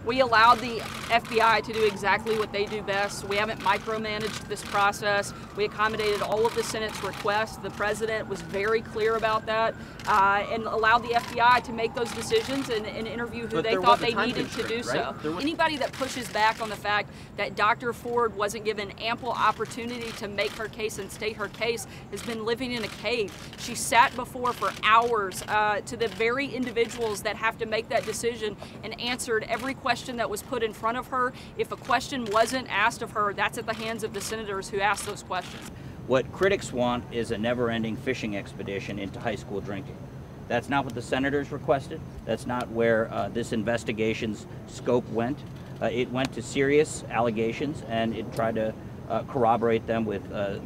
We allowed the FBI to do exactly what they do best. We haven't micromanaged this process. We accommodated all of the Senate's requests. The president was very clear about that and allowed the FBI to make those decisions and interview who they thought they needed to do so. Anybody that pushes back on the fact that Dr. Ford wasn't given ample opportunity to make her case and state her case has been living in a cave. She sat before for hours to the very individuals that have to make that decision and answered every question that was put in front of her. If a question wasn't asked of her, that's at the hands of the senators who asked those questions. What critics want is a never-ending fishing expedition into high school drinking. That's not what the senators requested. That's not where this investigation's scope went. It went to serious allegations, and it tried to corroborate them with a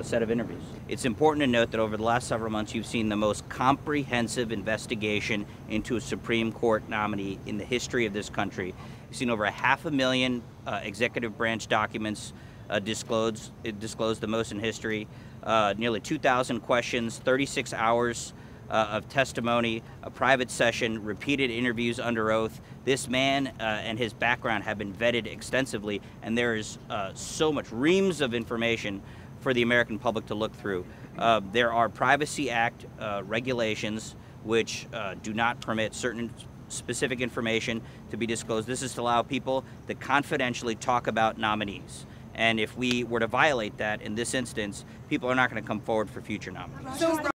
set of interviews. It's important to note that over the last several months, you've seen the most comprehensive investigation into a Supreme Court nominee in the history of this country. You've seen over 500,000 executive branch documents disclosed. It disclosed the most in history. Nearly 2,000 questions, 36 hours of testimony, a private session, repeated interviews under oath. This man and his background have been vetted extensively, and there is so much, reams of information for the American public to look through. There are Privacy Act regulations which do not permit certain specific information to be disclosed. This is to allow people to confidentially talk about nominees. And if we were to violate that in this instance, people are not going to come forward for future nominees.